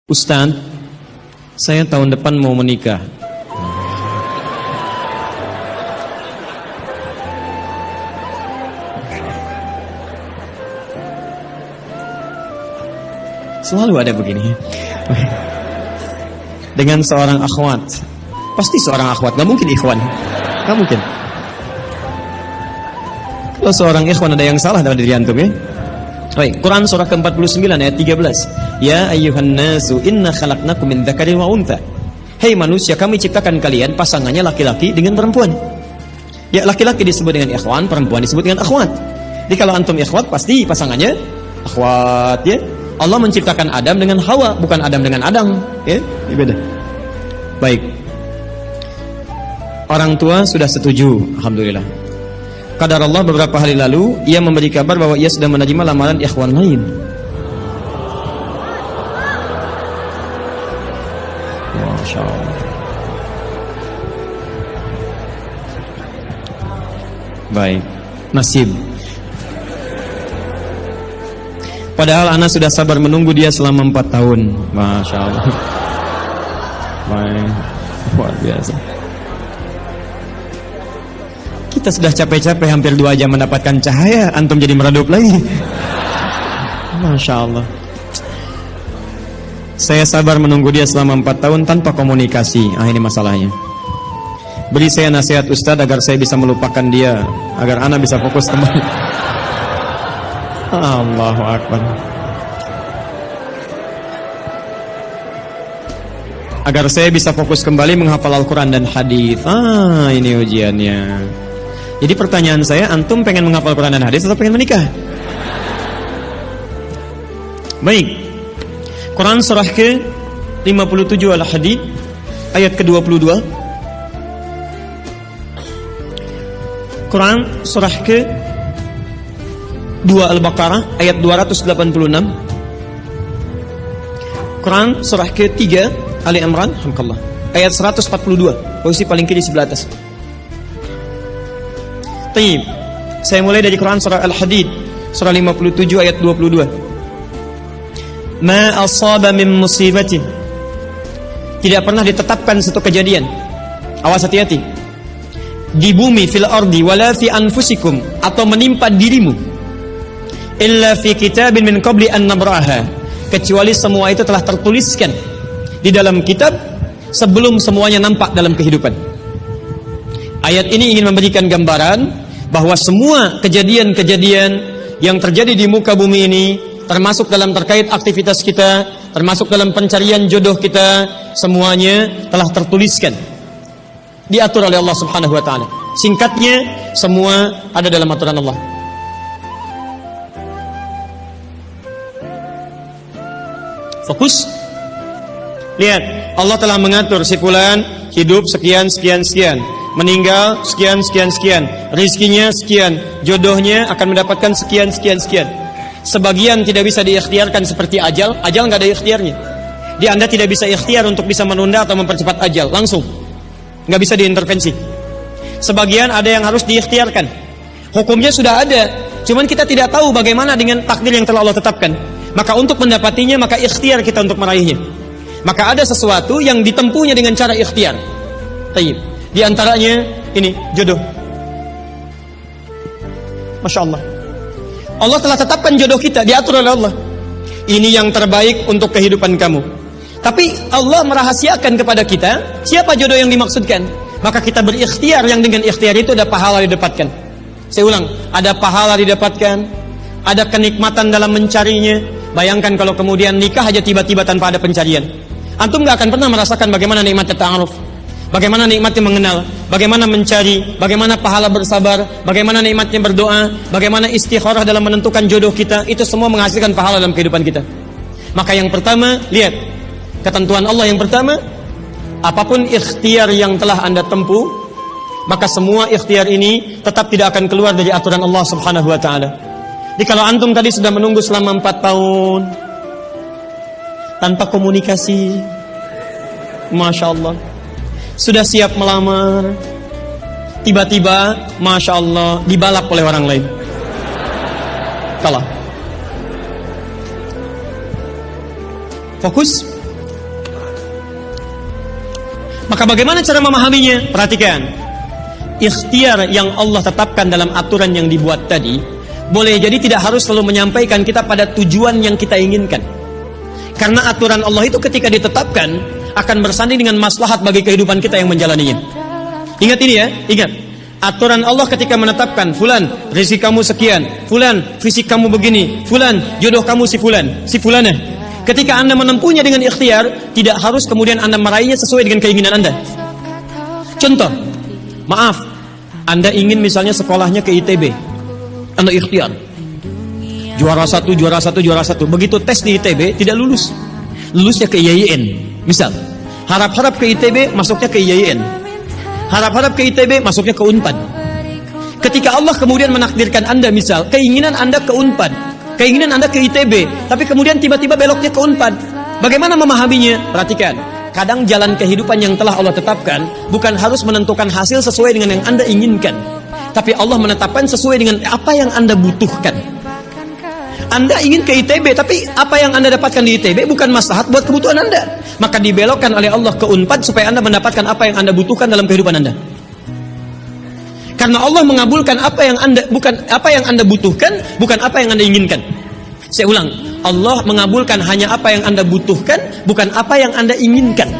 Ustaz, saya tahun depan mau menikah. Selalu ada begini. Dengan seorang akhwat. Pasti seorang akhwat, gak mungkin ikhwan. Gak mungkin. Kalau seorang ikhwan ada yang salah dalam diri antum ya. Baik, Quran surah ke-49 ayat 13. Ya ayyuhan nasu inna khalaqnakum min dzakarin wa untha. Hei manusia, kami ciptakan kalian pasangannya laki-laki dengan perempuan. Ya, laki-laki disebut dengan ikhwan, perempuan disebut dengan akhwat. Jadi kalau antum ikhwat pasti pasangannya akhwat ya. Allah menciptakan Adam dengan Hawa, bukan Adam dengan Adam, ya. Ini beda. Baik. Orang tua sudah setuju, alhamdulillah. Qadar Allah beberapa hari lalu ia memberi kabar bahwa ia sudah menerima lamaran ikhwan lain. Masya Allah. Baik, nasib. Padahal anak sudah sabar menunggu dia selama 4 tahun. Masya Allah. Baik, luar biasa. Kita sudah capek-capek hampir 2 jam mendapatkan cahaya, antum jadi meredup lagi. Masya Allah. Saya sabar menunggu dia selama 4 tahun tanpa komunikasi. Ini masalahnya. Beri saya nasihat Ustadz agar saya bisa melupakan dia, agar anak bisa fokus kembali. Allahu Akbar. Agar saya bisa fokus kembali menghafal Al-Quran dan hadis. Ini ujiannya. Jadi pertanyaan saya, antum pengen menghafal Quran dan hadis atau pengen menikah? Baik. Quran surah ke-57 Al-Hadid ayat ke-22. Quran surah ke-2 Al-Baqarah ayat 286. Quran surah ke-3 Ali Imran alhamdulillah ayat 142, posisi paling kiri sebelah atas. Taib. Saya mulai dari Quran surah Al-Hadid surah 57 ayat 22. Ma asaba min musibatin. Tidak pernah ditetapkan satu kejadian. Awas hati-hati. Di bumi fil ardi wala fi anfusikum, atau menimpa dirimu, illa fi kitabin min qabli an nabraha, kecuali semua itu telah tertuliskan di dalam kitab sebelum semuanya nampak dalam kehidupan. Ayat ini ingin memberikan gambaran bahwa semua kejadian-kejadian yang terjadi di muka bumi ini, termasuk dalam terkait aktivitas kita, termasuk dalam pencarian jodoh kita, semuanya telah tertuliskan, diatur oleh Allah Subhanahu wa taala. Singkatnya, semua ada dalam aturan Allah. Fokus. Lihat, Allah telah mengatur si fulan hidup sekian sekian sekian, meninggal sekian sekian sekian, rizkinya sekian, jodohnya akan mendapatkan sekian sekian sekian. Sebagian tidak bisa diikhtiarkan seperti ajal nggak ada ikhtiarnya. Anda tidak bisa ikhtiar untuk bisa menunda atau mempercepat ajal, langsung nggak bisa diintervensi. Sebagian ada yang harus diikhtiarkan, hukumnya sudah ada, cuman kita tidak tahu bagaimana dengan takdir yang telah Allah tetapkan. Maka untuk mendapatinya, maka ikhtiar kita untuk meraihnya. Maka ada sesuatu yang ditempuhnya dengan cara ikhtiar. Taib. Di antaranya ini jodoh. Masya Allah. Allah telah tetapkan jodoh kita, diatur oleh Allah. Ini yang terbaik untuk kehidupan kamu. Tapi Allah merahasiakan kepada kita siapa jodoh yang dimaksudkan. Maka kita berikhtiar, yang dengan ikhtiar itu ada pahala didapatkan. Saya ulang, ada pahala didapatkan, ada kenikmatan dalam mencarinya. Bayangkan kalau kemudian nikah aja tiba-tiba tanpa ada pencarian. Antum gak akan pernah merasakan bagaimana nikmatnya ta'aruf, bagaimana nikmatnya mengenal, bagaimana mencari, bagaimana pahala bersabar, bagaimana nikmatnya berdoa, bagaimana istikharah dalam menentukan jodoh kita. Itu semua menghasilkan pahala dalam kehidupan kita. Maka yang pertama, lihat ketentuan Allah yang pertama, apapun ikhtiar yang telah Anda tempuh, maka semua ikhtiar ini tetap tidak akan keluar dari aturan Allah Subhanahu wa taala. Jadi kalau antum tadi sudah menunggu selama 4 tahun tanpa komunikasi, Masya Allah, sudah siap melamar, tiba-tiba Masya Allah dibalap oleh orang lain, kalah. Fokus. Maka bagaimana cara memahaminya? Perhatikan. Ikhtiar yang Allah tetapkan dalam aturan yang dibuat tadi, boleh jadi tidak harus selalu menyampaikan kita pada tujuan yang kita inginkan. Karena aturan Allah itu ketika ditetapkan akan bersanding dengan maslahat bagi kehidupan kita yang menjalaninya. Ingat ini ya, ingat. Aturan Allah ketika menetapkan, fulan, rezeki kamu sekian, fulan, fisik kamu begini, fulan, jodoh kamu si fulan, si fulanah. Ketika Anda menempuhnya dengan ikhtiar, tidak harus kemudian Anda meraihnya sesuai dengan keinginan Anda. Contoh, maaf, Anda ingin misalnya sekolahnya ke ITB, Anda ikhtiar, juara satu. Begitu tes di ITB tidak lulus, lulusnya ke IAIN. Misal, harap-harap ke ITB, masuknya ke IAIN. Harap-harap ke ITB, masuknya ke UNPAD. Ketika Allah kemudian menakdirkan Anda, misal keinginan Anda ke UNPAD, keinginan Anda ke ITB, tapi kemudian tiba-tiba beloknya ke UNPAD, bagaimana memahaminya? Perhatikan, kadang jalan kehidupan yang telah Allah tetapkan bukan harus menentukan hasil sesuai dengan yang Anda inginkan, tapi Allah menetapkan sesuai dengan apa yang Anda butuhkan. Anda ingin ke ITB, tapi apa yang Anda dapatkan di ITB bukan maslahat buat kebutuhan Anda, maka dibelokkan oleh Allah ke UNPAD supaya Anda mendapatkan apa yang Anda butuhkan dalam kehidupan Anda. Karena Allah mengabulkan apa yang Anda butuhkan, bukan apa yang Anda inginkan. Saya ulang, Allah mengabulkan hanya apa yang Anda butuhkan, bukan apa yang Anda inginkan.